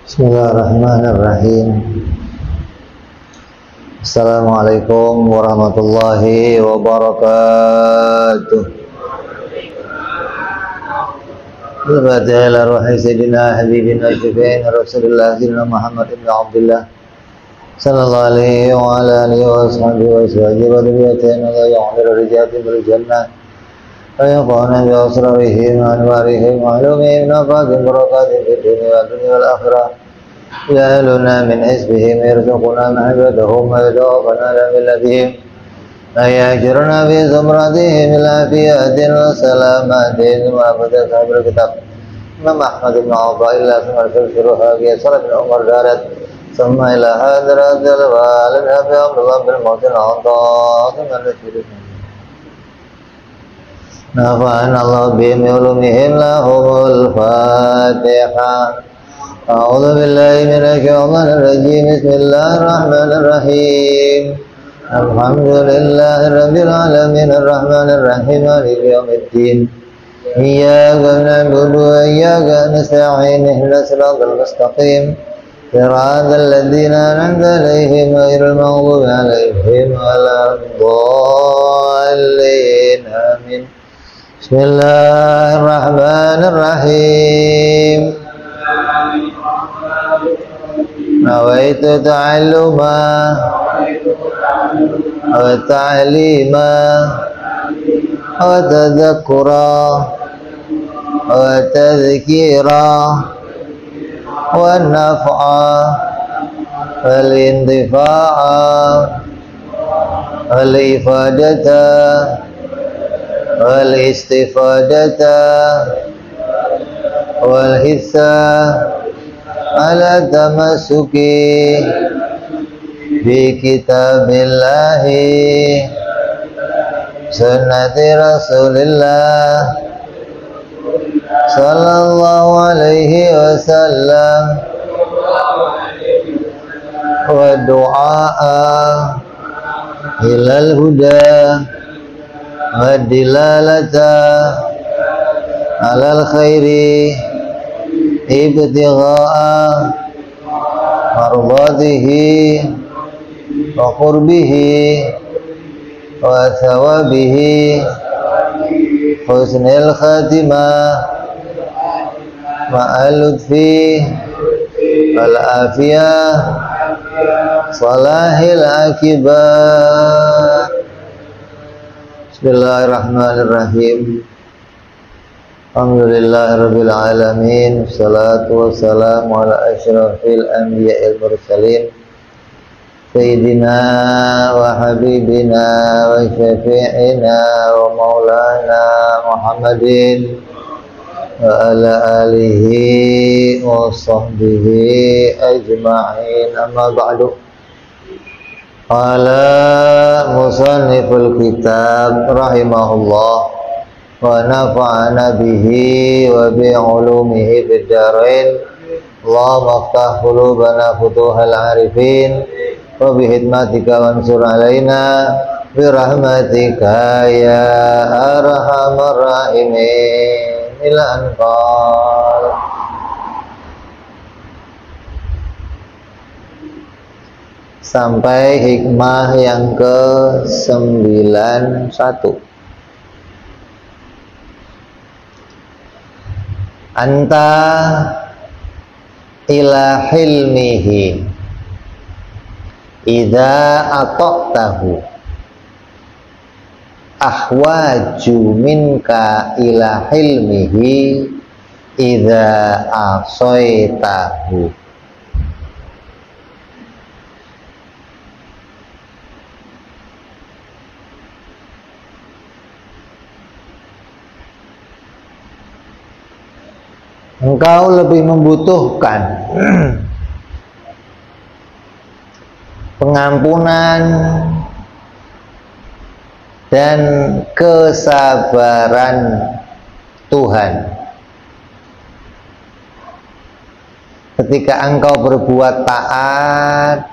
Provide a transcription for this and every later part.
Bismillahirrahmanirrahim. Assalamualaikum warahmatullahi wabarakatuh. Al-Fatihah ila ruhi sayyidina habibina syafi'ina Rasulullah sayyidina Muhammad ibn Abdullah sallallahu alaihi wa ala alihi wa sahbihi wa azwajihi wa dhurriyyatihi wa ya'muru rijatin bil jannah wa yaqana bi asrarihim wa anwarihim wa ulumihim nafatin barakatin fid dunya wal dunya wal akhirah. يَأْلُنَا مِنْ حِزْبِهِمْ يَرْزُقُنَا مَحَبَّتَهُمْ وَيَتَوَفَّنَا لَبِلَّتِهِمْ وَيَأْجُرْنَا فِي زُمْرَتِهِمْ الْعَافِيَةِ وَالسَّلَامَةِ ثم أبدا صاحب الكتاب إمام أحمد بن عطاء الله ثم الفلسفة صلى بن عمر دارت ثم إلى حضرة الوالد أبي عبد الله بن محسن عطاء ثم الرسول نفعنا الله بهم علومهم لهم الفاتحة. أعوذ بالله من الشيطان الرجيم. بسم الله الرحمن الرحيم. الحمد لله رب العالمين الرحمن الرحيم مالك يوم الدين إياك نعبد وإياك نستعين اهدنا الصراط المستقيم صراط الذين أنعمت عليهم غير المغضوب عليهم ولا الضالين آمين. بسم الله الرحمن الرحيم. نويت تعلما وتعليما وتذكرا وتذكيرا والنفعا والانتفاعا والإفادة والاستفادة والحثة على تمسك بكتاب الله سنة رسول الله صلى الله عليه وسلم والدعاء إلى الهدى والدلالة على الخير ابتغاء مرضاته وقربه وثوابه حسن الخاتمة مع اللطف والعافية صلاح العاقبة. Bismillahirrahmanirrahim. Alhamdulillahirabbil alamin. Wassalatu wassalamu ala asyrafil anbiya'il mursalin sayyidina wa habibina wa syafi'ina wa maulana Muhammadin wa ala alihi wa sahbihi ajma'in. Amma ba'du. Qala musanniful kitab rahimahullah wa nafa'ana bihi wa bi ulumihi fid dharain. Allahumma aftah qulubana futuhal arifin wa bi hidmatika wansur alaina bi rahmatika ya arhamar rahimin. Ila anqal. Sampai hikmah yang ke-91. Anta ila hilmihi idza ataqtahu ahwaju minka ila hilmihi idza asaitahu. Engkau lebih membutuhkan pengampunan dan kesabaran Tuhan ketika engkau berbuat taat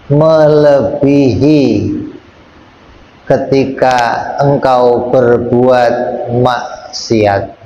melebihi ketika engkau berbuat maksiat.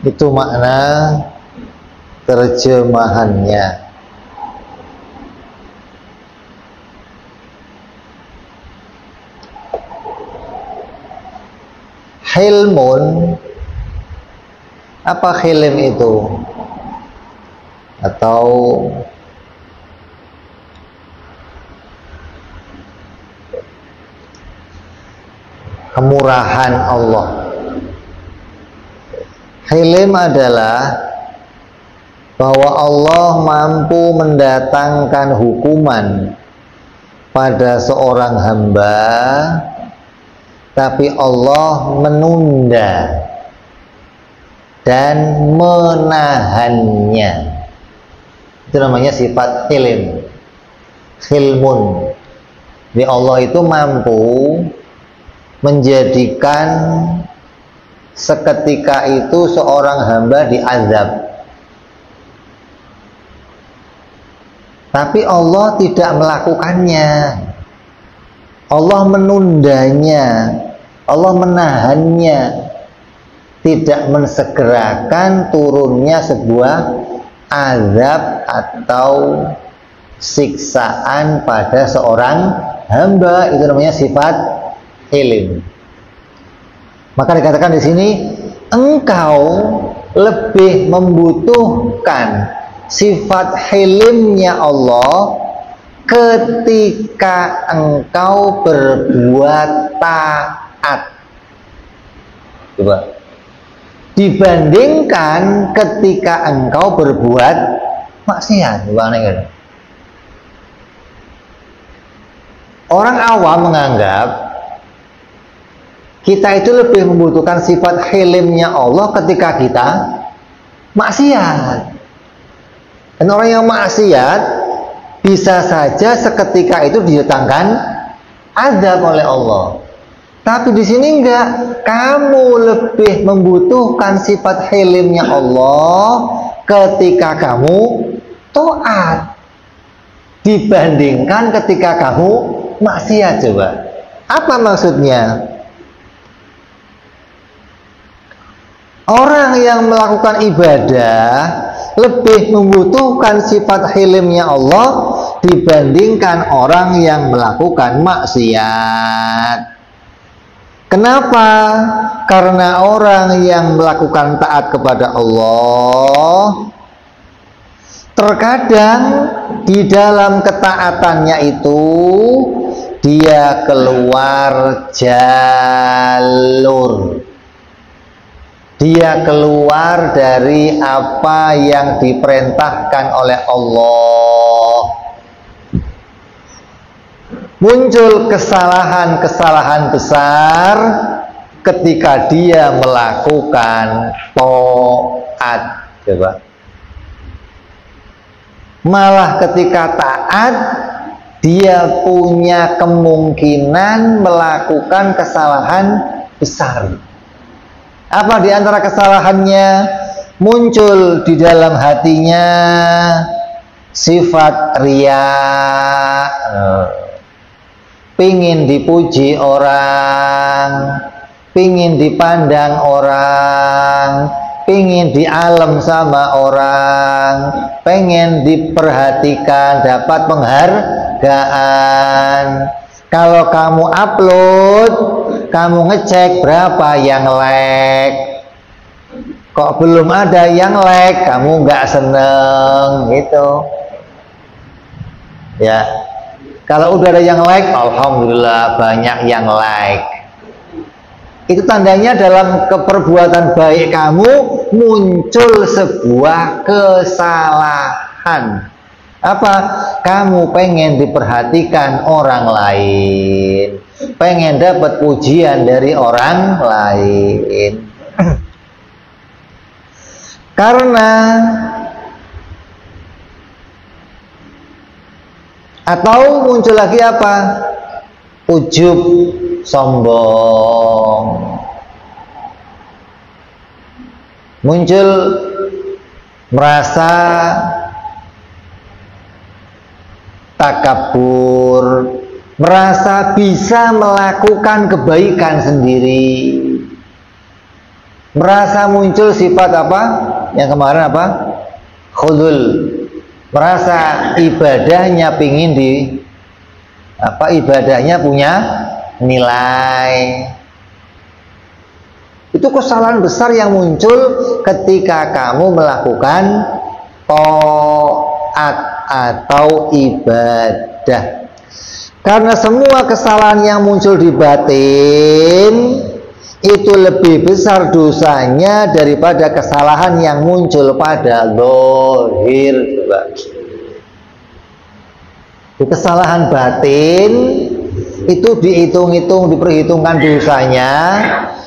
Itu makna terjemahannya. Hilmun, apa hilim itu? Atau kemurahan Allah. Hilim adalah bahwa Allah mampu mendatangkan hukuman pada seorang hamba, tapi Allah menunda dan menahannya. Itu namanya sifat hilim. Hilmun. Jadi Allah itu mampu menjadikan seketika itu seorang hamba diazab, tapi Allah tidak melakukannya. Allah menundanya, Allah menahannya, tidak mensegerakan turunnya sebuah azab atau siksaan pada seorang hamba. Itu namanya sifat hilim. Maka dikatakan di sini, engkau lebih membutuhkan sifat hilimnya Allah ketika engkau berbuat taat. Coba. Dibandingkan ketika engkau berbuat maksiat. Orang awam menganggap kita itu lebih membutuhkan sifat hilimnya Allah ketika kita maksiat. Dan orang yang maksiat bisa saja seketika itu didatangkan azab oleh Allah. Tapi di sini enggak. Kamu lebih membutuhkan sifat hilimnya Allah ketika kamu taat dibandingkan ketika kamu maksiat. Coba. Apa maksudnya? Orang yang melakukan ibadah lebih membutuhkan sifat hilimnya Allah dibandingkan orang yang melakukan maksiat. Kenapa? Karena orang yang melakukan taat kepada Allah, terkadang di dalam ketaatannya itu dia keluar jalur. Dia keluar dari apa yang diperintahkan oleh Allah. Muncul kesalahan-kesalahan besar ketika dia melakukan taat. Coba. Malah ketika taat, dia punya kemungkinan melakukan kesalahan besar. Apa di antara kesalahannya? Muncul di dalam hatinya sifat riya, pingin dipuji orang, pingin dipandang orang, pingin dialem sama orang, pengen diperhatikan, dapat penghargaan. Kalau kamu upload, kamu ngecek berapa yang like, kok belum ada yang like, kamu nggak seneng gitu ya. Kalau udah ada yang like, alhamdulillah banyak yang like. Itu tandanya dalam keperbuatan baik kamu muncul sebuah kesalahan. Apa? Kamu pengen diperhatikan orang lain, pengen dapat pujian dari orang lain. Karena atau muncul lagi apa? Ujub, sombong. Muncul merasa takabur, merasa bisa melakukan kebaikan sendiri. Merasa muncul sifat apa? Yang kemarin apa? Khudul. Merasa ibadahnya pingin ibadahnya punya nilai. Itu kesalahan besar yang muncul ketika kamu melakukan taat atau ibadah. Karena semua kesalahan yang muncul di batin itu lebih besar dosanya daripada kesalahan yang muncul pada zahir. Kesalahan batin itu diperhitungkan dosanya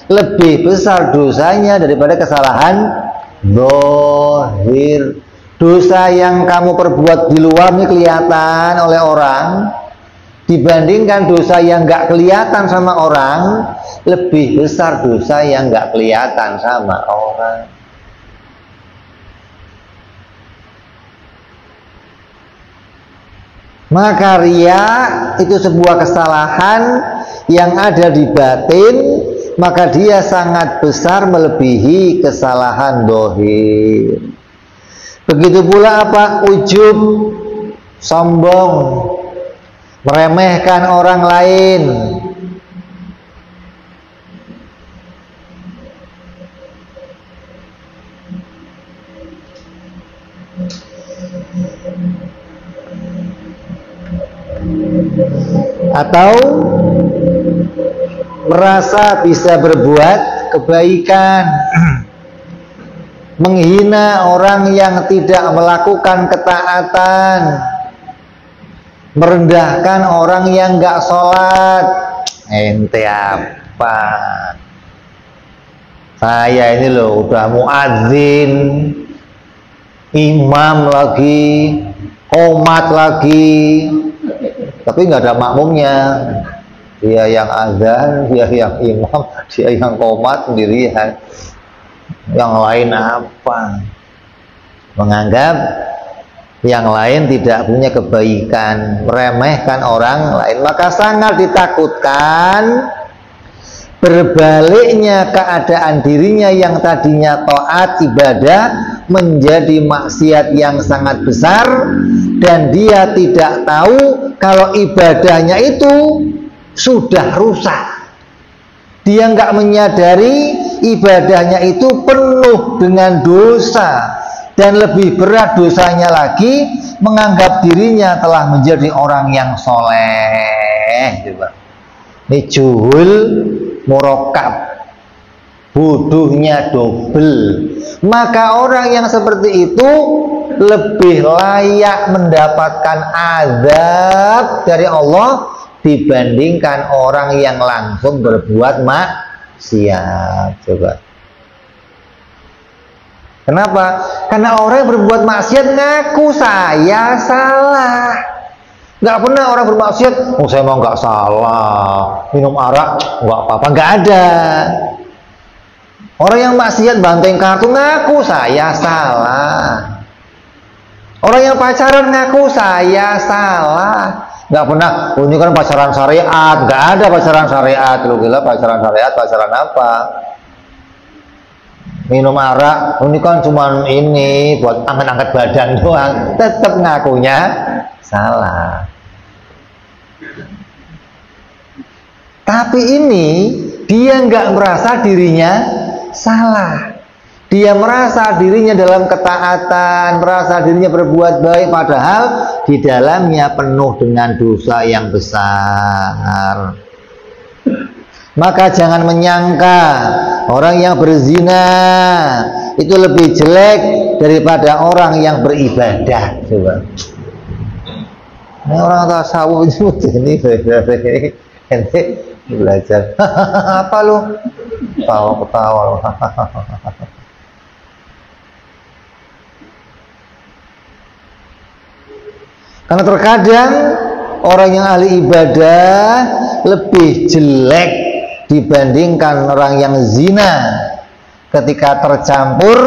lebih besar dosanya daripada kesalahan zahir. Dosa yang kamu perbuat di luar ini kelihatan oleh orang dibandingkan dosa yang nggak kelihatan sama orang, lebih besar dosa yang nggak kelihatan sama orang. Maka riya itu sebuah kesalahan yang ada di batin, maka dia sangat besar melebihi kesalahan zahir. Begitu pula apa? Ujub, sombong, meremehkan orang lain. Atau merasa bisa berbuat kebaikan, menghina orang yang tidak melakukan ketaatan, merendahkan orang yang nggak sholat. Ente apa? Saya ini loh udah muadzin, imam lagi, qomat lagi, tapi nggak ada makmumnya. Dia yang azan, dia yang imam, dia yang qomat sendirian. Yang lain apa? Menganggap yang lain tidak punya kebaikan, meremehkan orang lain. Maka sangat ditakutkan berbaliknya keadaan dirinya yang tadinya taat ibadah menjadi maksiat yang sangat besar, dan dia tidak tahu kalau ibadahnya itu sudah rusak. Dia nggak menyadari ibadahnya itu penuh dengan dosa, dan lebih berat dosanya lagi menganggap dirinya telah menjadi orang yang soleh. Ini juhul murokab, bodohnya double. Maka orang yang seperti itu lebih layak mendapatkan azab dari Allah dibandingkan orang yang langsung berbuat maksiat. Coba. Kenapa? Karena orang yang berbuat maksiat ngaku saya salah. Nggak pernah orang bermaksiat, oh saya mau nggak salah, minum arak nggak apa-apa, nggak ada. Orang yang maksiat banteng kartu ngaku saya salah. Orang yang pacaran ngaku saya salah. Nggak pernah, oh ini kan pacaran syariat. Nggak ada pacaran syariat. Lu gila pacaran syariat, pacaran apa? Minum arak, ini kan cuma ini buat angkat-angkat badan doang. Tetap ngakunya salah. Tapi ini dia nggak merasa dirinya salah. Dia merasa dirinya dalam ketaatan, merasa dirinya berbuat baik, padahal di dalamnya penuh dengan dosa yang besar. Maka jangan menyangka orang yang berzina itu lebih jelek daripada orang yang beribadah. Coba. Ini orang tasawuf itu ini belajar. Apa lu? Ketawa. Karena terkadang orang yang ahli ibadah lebih jelek dibandingkan orang yang zina ketika tercampur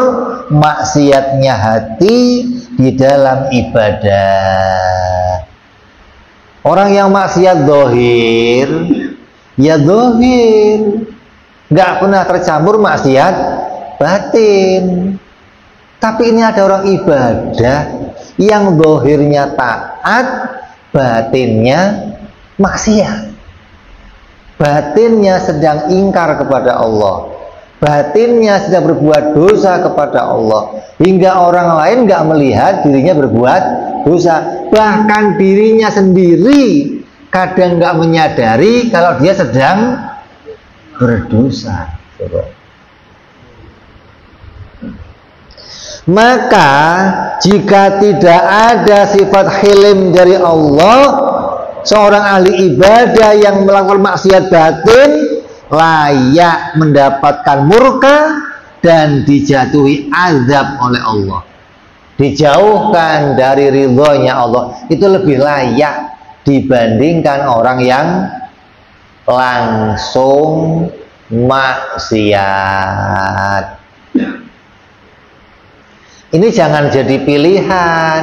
maksiatnya hati di dalam ibadah. Orang yang maksiat zahir, ya zahir, nggak pernah tercampur maksiat batin. Tapi ini ada orang ibadah yang zahirnya taat, batinnya maksiat. Batinnya sedang ingkar kepada Allah, batinnya sedang berbuat dosa kepada Allah, hingga orang lain nggak melihat dirinya berbuat dosa. Bahkan dirinya sendiri kadang nggak menyadari kalau dia sedang berdosa. Maka jika tidak ada sifat hilim dari Allah, seorang ahli ibadah yang melakukan maksiat batin layak mendapatkan murka dan dijatuhi azab oleh Allah, dijauhkan dari ridhonya Allah. Itu lebih layak dibandingkan orang yang langsung maksiat. Ini jangan jadi pilihan.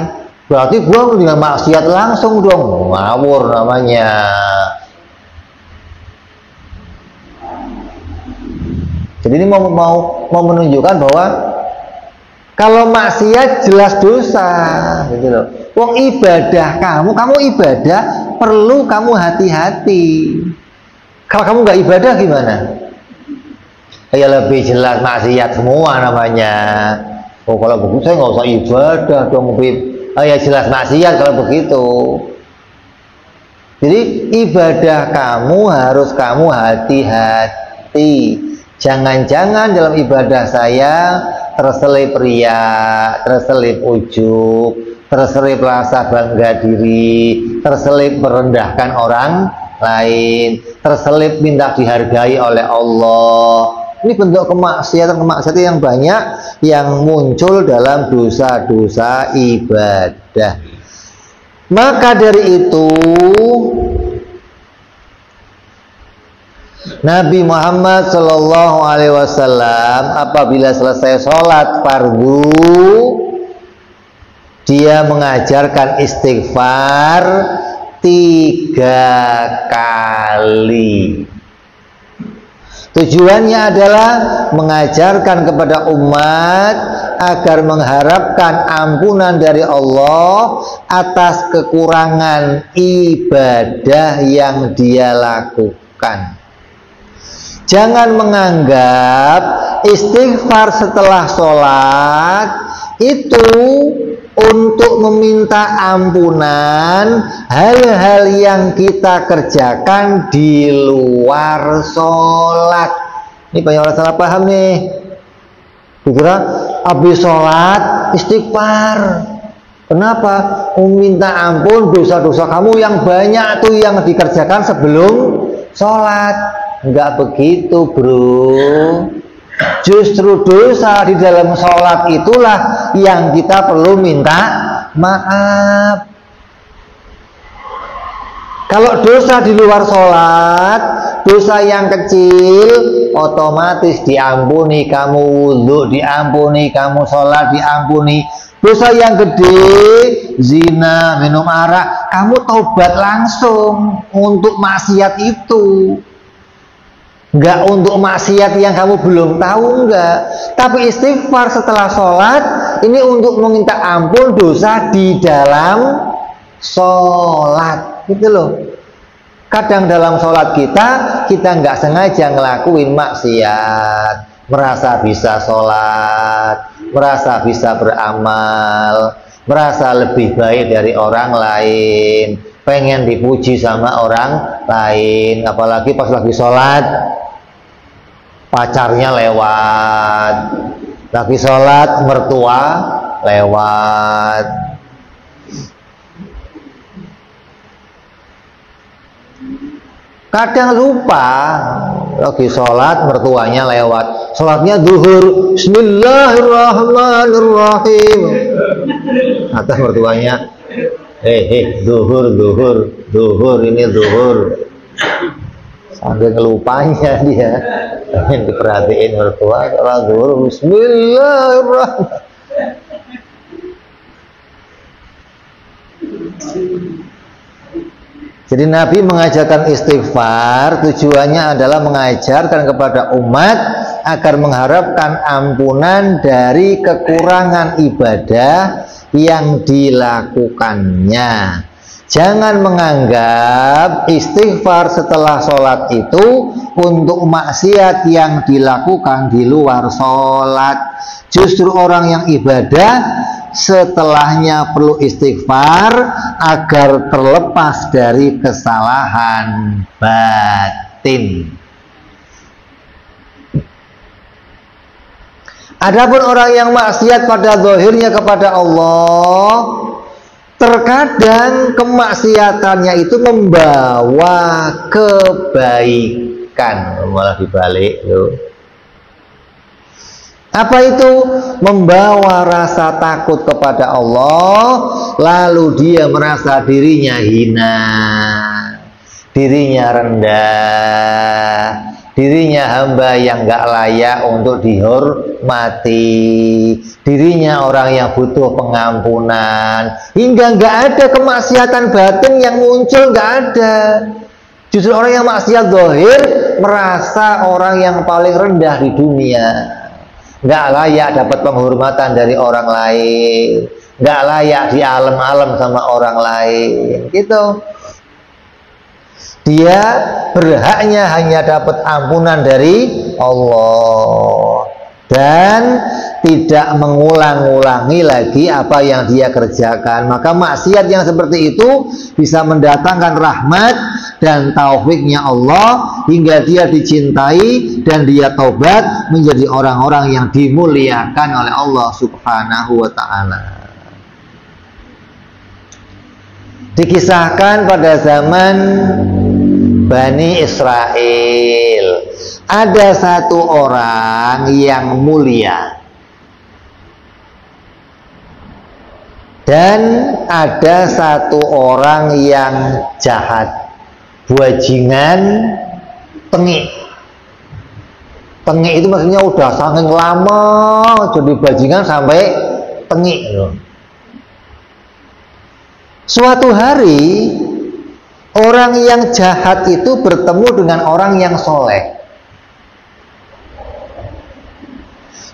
Berarti gua dengan maksiat langsung dong, ngawur namanya. Jadi ini mau menunjukkan bahwa kalau maksiat jelas dosa, gitu loh. Wong ibadah kamu ibadah perlu kamu hati-hati. Kalau kamu nggak ibadah gimana? Ya lebih jelas maksiat semua namanya. Oh kalau begitu saya nggak usah ibadah dong, ya jelas maksiat kalau begitu. Jadi ibadah kamu harus kamu hati-hati. Jangan-jangan dalam ibadah saya terselip riya, terselip ujub, terselip rasa bangga diri, terselip merendahkan orang lain, terselip minta dihargai oleh Allah. Ini bentuk kemaksiatan yang banyak yang muncul dalam dosa-dosa ibadah. Maka dari itu Nabi Muhammad Shallallahu Alaihi Wasallam apabila selesai sholat fardu, dia mengajarkan istighfar 3 kali. Tujuannya adalah mengajarkan kepada umat agar mengharapkan ampunan dari Allah atas kekurangan ibadah yang dia lakukan. Jangan menganggap istighfar setelah sholat itu untuk meminta ampunan hal-hal yang kita kerjakan di luar sholat. Ini banyak orang salah paham nih. Dikira habis sholat istighfar. Kenapa? Meminta ampun dosa-dosa kamu yang banyak tuh yang dikerjakan sebelum sholat. Enggak begitu, bro. Justru dosa di dalam sholat itulah yang kita perlu minta maaf. Kalau dosa di luar sholat, dosa yang kecil otomatis diampuni, kamu wudhu diampuni, kamu sholat diampuni. Dosa yang gede, zina, minum arak, kamu taubat langsung untuk maksiat itu. Enggak untuk maksiat yang kamu belum tahu, enggak. Tapi istighfar setelah sholat ini untuk meminta ampun dosa di dalam sholat, gitu loh. Kadang dalam sholat kita enggak sengaja ngelakuin maksiat, merasa bisa sholat, merasa bisa beramal, merasa lebih baik dari orang lain, pengen dipuji sama orang lain. Apalagi pas lagi sholat pacarnya lewat, lagi sholat mertua lewat. Kadang lupa lagi sholat mertuanya lewat, sholatnya zuhur, bismillahirrahmanirrahim, atas mertuanya zuhur ini zuhur. Sambil ngelupanya dia pengen diperhatiin mertua, kalau zuhur bismillahirrahmanirrahim. Jadi Nabi mengajarkan istighfar tujuannya adalah mengajarkan kepada umat agar mengharapkan ampunan dari kekurangan ibadah yang dilakukannya. Jangan menganggap istighfar setelah sholat itu untuk maksiat yang dilakukan di luar sholat. Justru orang yang ibadah setelahnya perlu istighfar agar terlepas dari kesalahan batin. Adapun orang yang maksiat pada zahirnya kepada Allah, terkadang kemaksiatannya itu membawa kebaikan, malah dibalik loh. Apa itu? Membawa rasa takut kepada Allah, lalu dia merasa dirinya hina, dirinya rendah, dirinya hamba yang gak layak untuk dihormati, dirinya orang yang butuh pengampunan, hingga gak ada kemaksiatan batin yang muncul, gak ada. Justru orang yang maksiat zahir merasa orang yang paling rendah di dunia, gak layak dapat penghormatan dari orang lain, gak layak di alam-alam sama orang lain, gitu. Dia berhaknya hanya dapat ampunan dari Allah dan tidak mengulang-ulangi lagi apa yang dia kerjakan. Maka maksiat yang seperti itu bisa mendatangkan rahmat dan taufiknya Allah hingga dia dicintai dan dia taubat menjadi orang-orang yang dimuliakan oleh Allah Subhanahu wa ta'ala. Dikisahkan pada zaman Bani Israel, ada satu orang yang mulia dan ada satu orang yang jahat, bajingan, tengik. Tengik itu maksudnya udah saking lama jadi bajingan sampai tengik loh. Suatu hari orang yang jahat itu bertemu dengan orang yang soleh,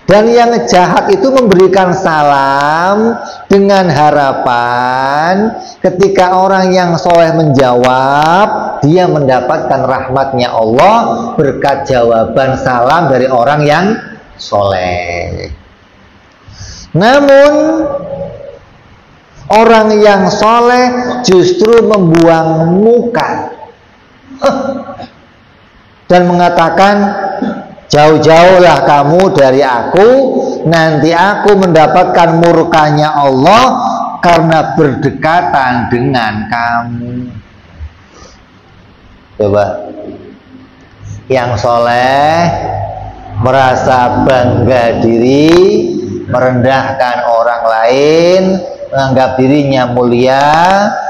dan yang jahat itu memberikan salam dengan harapan ketika orang yang soleh menjawab, dia mendapatkan rahmatnya Allah berkat jawaban salam dari orang yang soleh. Namun orang yang soleh justru membuang muka dan mengatakan, jauh-jauhlah kamu dari aku, nanti aku mendapatkan murkanya Allah karena berdekatan dengan kamu. Coba, yang soleh merasa bangga diri, merendahkan orang lain, menganggap dirinya mulia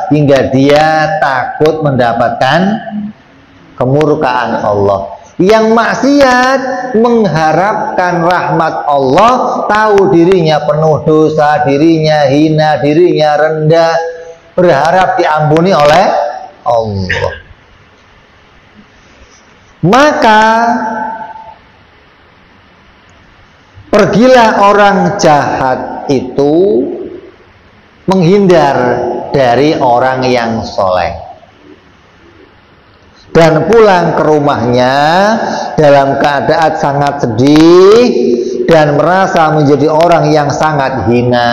hingga dia takut mendapatkan kemurkaan Allah. Yang maksiat mengharapkan rahmat Allah, tahu dirinya penuh dosa, dirinya hina, dirinya rendah, berharap diampuni oleh Allah. Maka pergilah orang jahat itu menghindar dari orang yang soleh dan pulang ke rumahnya dalam keadaan sangat sedih dan merasa menjadi orang yang sangat hina.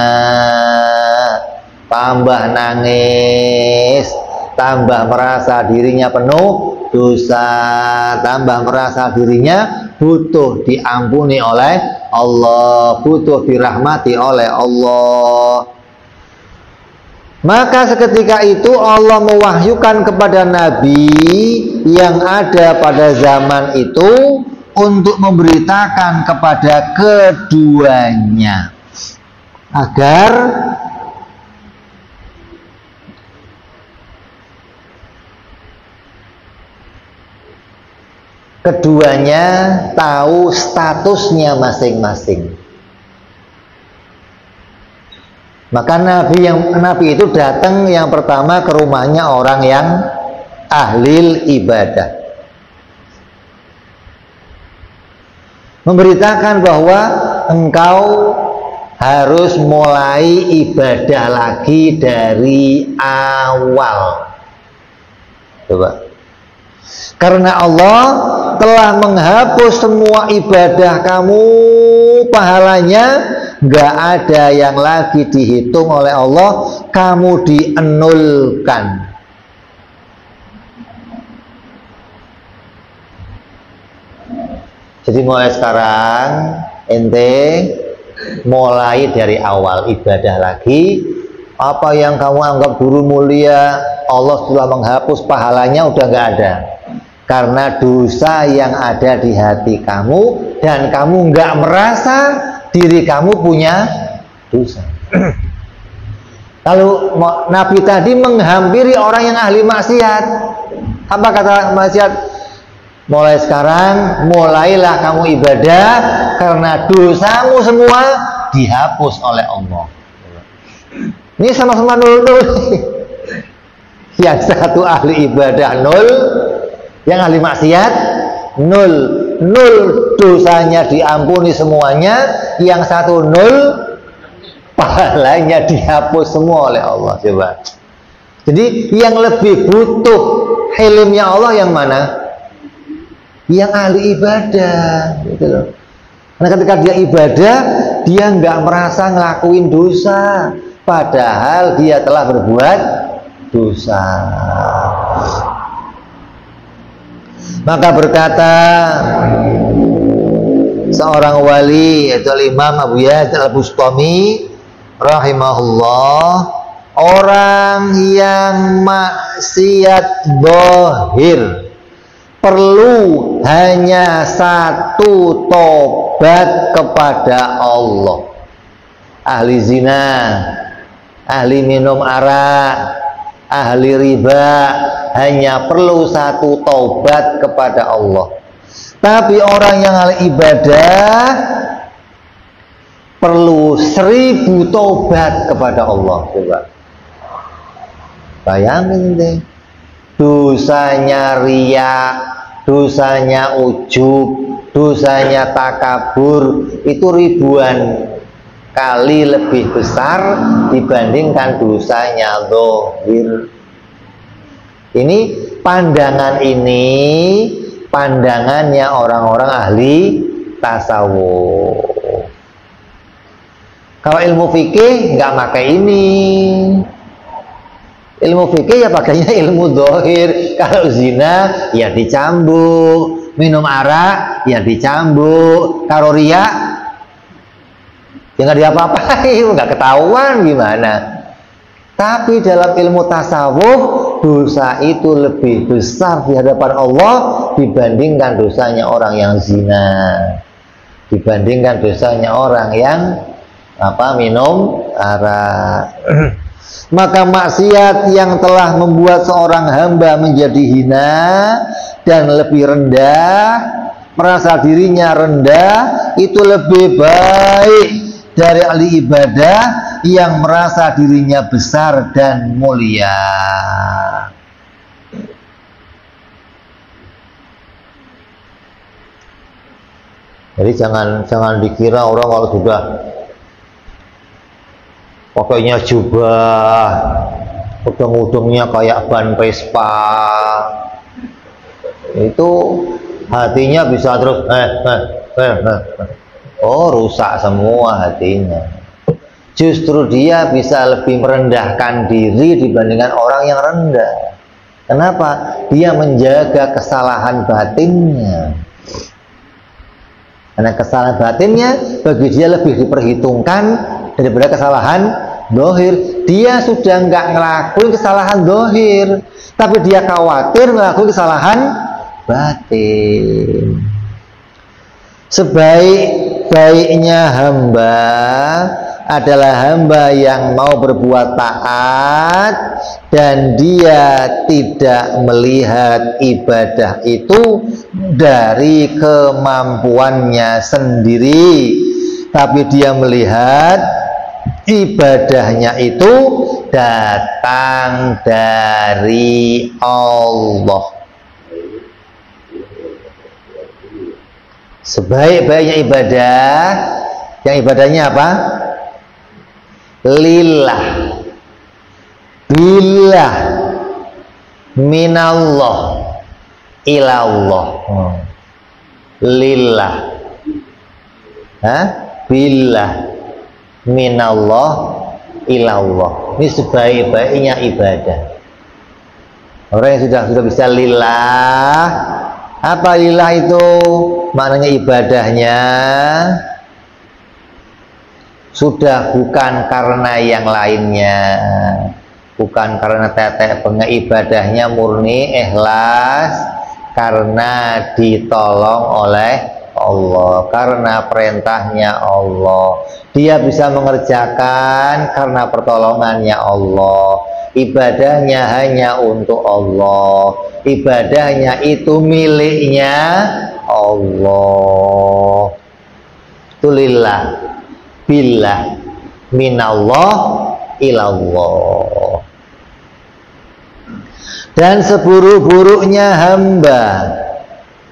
Tambah nangis, tambah merasa dirinya penuh dosa, tambah merasa dirinya butuh diampuni oleh Allah, butuh dirahmati oleh Allah. Maka seketika itu Allah mewahyukan kepada Nabi yang ada pada zaman itu untuk memberitakan kepada keduanya agar keduanya tahu statusnya masing-masing. Maka Nabi itu datang yang pertama ke rumahnya orang yang ahli ibadah. memberitakan bahwa engkau harus mulai ibadah lagi dari awal. Coba. Karena Allah telah menghapus semua ibadah kamu, pahalanya nggak ada yang lagi dihitung oleh Allah, kamu dienulkan. Jadi mulai sekarang ente mulai dari awal ibadah lagi. Apa yang kamu anggap dulu mulia, Allah sudah menghapus, pahalanya udah nggak ada. Karena dosa yang ada di hati kamu, dan kamu nggak merasa diri kamu punya dosa. Kalau Nabi tadi menghampiri orang yang ahli maksiat, apa kata maksiat? Mulai sekarang, mulailah kamu ibadah, karena dosamu semua dihapus oleh Allah. Ini sama-sama 0-0. Yang satu ahli ibadah 0, yang ahli maksiat 0. 0 dosanya diampuni semuanya, yang satu 0 pahalanya dihapus semua oleh Allah. Coba. Jadi yang lebih butuh hilmnya Allah yang mana? Yang ahli ibadah, gitu loh. Karena ketika dia ibadah, dia nggak merasa ngelakuin dosa, padahal dia telah berbuat dosa. Maka berkata seorang wali, yaitu Imam Abu Yazid Al-Bustami rahimahullah, orang yang maksiat zahir perlu hanya satu tobat kepada Allah. Ahli zina, ahli minum arak, ahli riba hanya perlu satu tobat kepada Allah. Tapi orang yang ahli ibadah perlu 1000 tobat kepada Allah. Coba bayangin deh, dosanya riya, dosanya ujub, dosanya takabur itu ribuan kali lebih besar dibandingkan dosanya zahir. Ini pandangannya orang-orang ahli tasawuf. Kalau ilmu fikih nggak pakai ini. Ilmu fikih ya pakainya ilmu zahir. Kalau zina ya dicambuk, minum arak ya dicambuk, kalau riya ya nggak diapa-apain, nggak ketahuan gimana. Tapi dalam ilmu tasawuf, dosa itu lebih besar di hadapan Allah dibandingkan dosanya orang yang zina, dibandingkan dosanya orang yang minum arak. Maka maksiat yang telah membuat seorang hamba menjadi hina dan lebih rendah, merasa dirinya rendah, itu lebih baik dari ahli ibadah yang merasa dirinya besar dan mulia. Jadi jangan dikira orang kalau sudah pakainya jubah, udung-udungnya kayak ban Vespa, itu hatinya bisa terus rusak semua hatinya. Justru dia bisa lebih merendahkan diri dibandingkan orang yang rendah. Kenapa? Dia menjaga kesalahan batinnya. Karena kesalahan batinnya bagi dia lebih diperhitungkan daripada kesalahan zahir. Dia sudah nggak ngelakuin kesalahan zahir, tapi dia khawatir ngelakuin kesalahan batin. Sebaik-baiknya hamba adalah hamba yang mau berbuat taat dan dia tidak melihat ibadah itu dari kemampuannya sendiri, tapi dia melihat ibadahnya itu datang dari Allah. Sebaik-baiknya ibadah, yang ibadahnya apa? Lillah, billah, minallah, ilallah. Lillah, billah, minallah, ilallah. Ini sebaik-baiknya ibadah. Orang yang sudah bisa lillah. Apa lillah itu? Maknanya ibadahnya sudah bukan karena yang lainnya, bukan karena tetek bengek, ibadahnya murni ikhlas karena ditolong oleh Allah, karena perintahnya Allah. Dia bisa mengerjakan karena pertolongannya Allah. Ibadahnya hanya untuk Allah. Ibadahnya itu miliknya Allah. Tulillah, billah, minallah, ilallah. Dan seburuk-buruknya hamba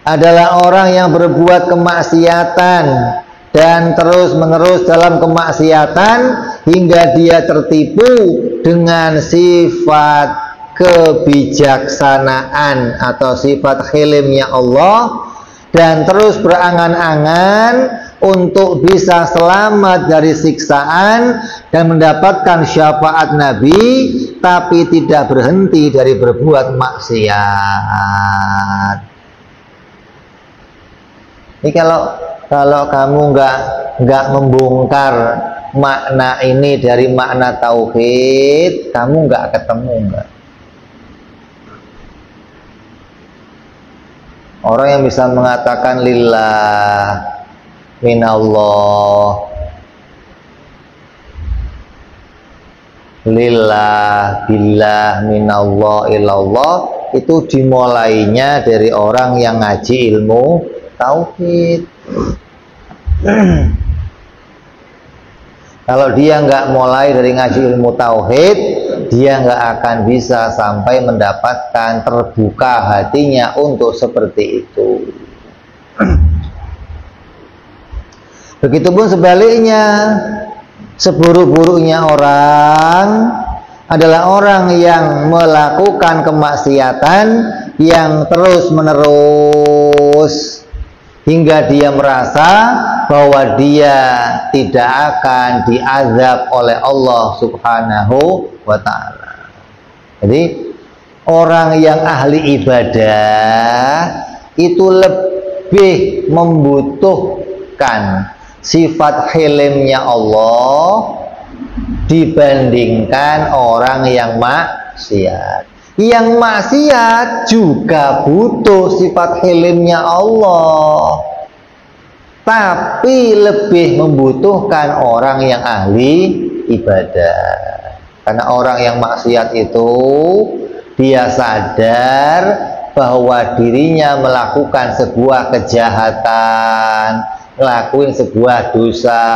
adalah orang yang berbuat kemaksiatan dan terus-menerus dalam kemaksiatan hingga dia tertipu dengan sifat kebijaksanaan atau sifat hilimnya Allah dan terus berangan-angan untuk bisa selamat dari siksaan dan mendapatkan syafaat Nabi, tapi tidak berhenti dari berbuat maksiat. Ini kalau kamu nggak membongkar makna ini dari makna tauhid, kamu nggak ketemu nggak? Orang yang bisa mengatakan lillah, minallah, lillah, billah, minallah, ilallah, itu dimulainya dari orang yang ngaji ilmu tauhid. Kalau dia nggak mulai dari ngaji ilmu tauhid, dia nggak akan bisa sampai mendapatkan terbuka hatinya untuk seperti itu. Begitupun sebaliknya, seburuk-buruknya orang adalah orang yang melakukan kemaksiatan yang terus-menerus hingga dia merasa bahwa dia tidak akan diazab oleh Allah Subhanahu wa ta'ala. Jadi orang yang ahli ibadah itu lebih membutuhkan sifat hilimnya Allah dibandingkan orang yang maksiat. Yang maksiat juga butuh sifat hilimnya Allah, tapi lebih membutuhkan orang yang ahli ibadah. Karena orang yang maksiat itu dia sadar bahwa dirinya melakukan sebuah kejahatan, ngelakuin sebuah dosa,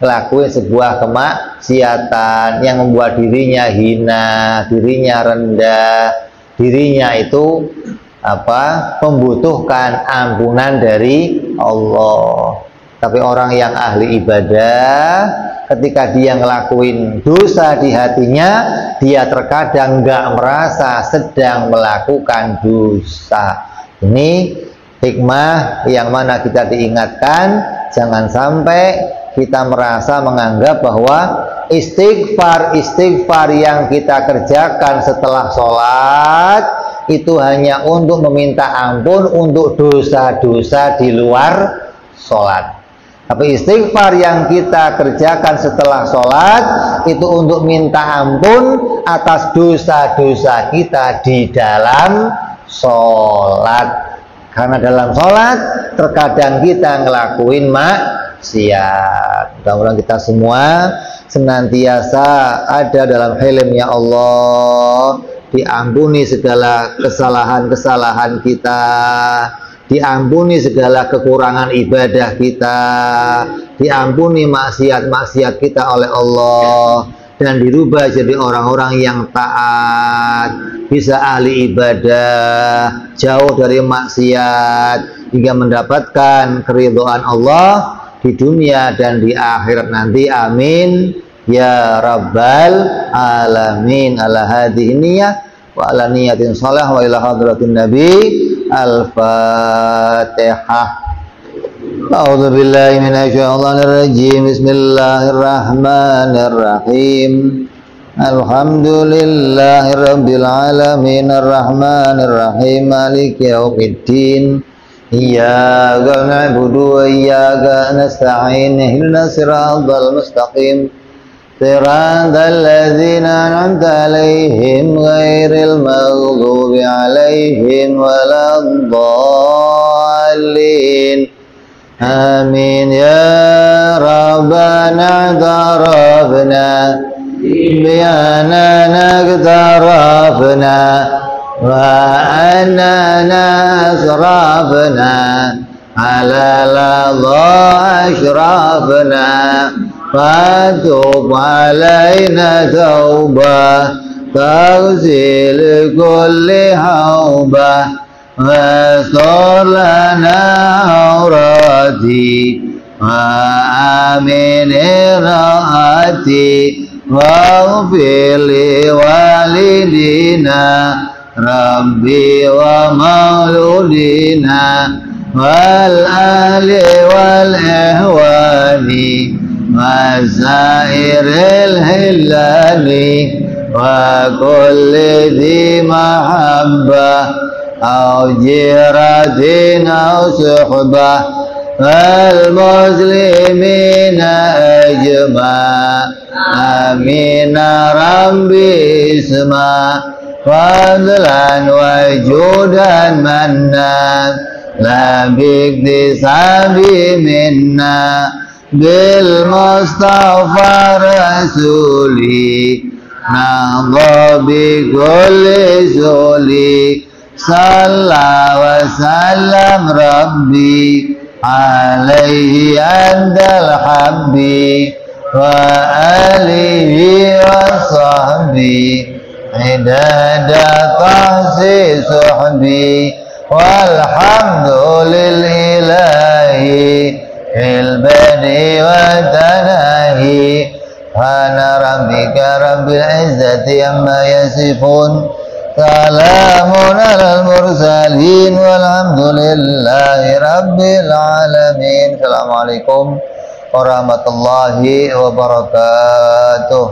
ngelakuin sebuah kemaksiatan yang membuat dirinya hina, dirinya rendah, dirinya itu membutuhkan ampunan dari Allah. Tapi orang yang ahli ibadah, ketika dia ngelakuin dosa di hatinya, dia terkadang nggak merasa sedang melakukan dosa. Ini hikmah yang mana kita diingatkan, jangan sampai kita merasa menganggap bahwa istighfar yang kita kerjakan setelah sholat itu hanya untuk meminta ampun untuk dosa-dosa di luar sholat. Tapi istighfar yang kita kerjakan setelah sholat itu untuk minta ampun atas dosa-dosa kita di dalam sholat. Karena dalam sholat terkadang kita ngelakuin maksiat. Mudah-mudahan kita semua senantiasa ada dalam hilmnya Allah, diampuni segala kesalahan-kesalahan kita, diampuni segala kekurangan ibadah kita, diampuni maksiat-maksiat kita oleh Allah, dan dirubah jadi orang-orang yang taat, bisa ahli ibadah, jauh dari maksiat, hingga mendapatkan keridhaan Allah di dunia dan di akhirat nanti. Amin ya rabbal alamin. Ala hadhihi niyyah wa ala niyatin shalah wa ila hadratin nabi. Al-Fatihah. A'udzu billahi minasy syaithanir rajim. Bismillahirrahmanirrahim. Alhamdulillahi rabbil alamin arrahmanir rahim maliki yaumiddin. Iyyaka na'budu wa iyyaka nasta'in. Ihdinas siratal mustaqim. Siratal ladzina an'amta 'alaihim ghairil maghdubi 'alaihim waladdallin. Amin ya Rabbana tarafna biyana nagtarafna wa annana asrafna ala ladha ashrafna fatub alayna taubah taghsil kulli haubah واستر لنا عوراتي وآمن رأتي واغفر لوالدينا ربي ومولودينا والأهل والإخوان وسائر الهلال وكل ذي محبة أو جيرة أو صحبة المسلمين أجمع آمين ربي اسمع فضلا وجودا منا لا باكتساب منا بالمصطفى رسولي نهضى بكل سولي صلى وسلم ربي عليه عند الحبي وآله وصحبه عدد تحصي صحبي والحمد لله في البدء والتناهي سبحان ربك رب العزة عما يصفون سلام على المرسلين والحمد لله رب العالمين. Assalamualaikum warahmatullahi wabarakatuh.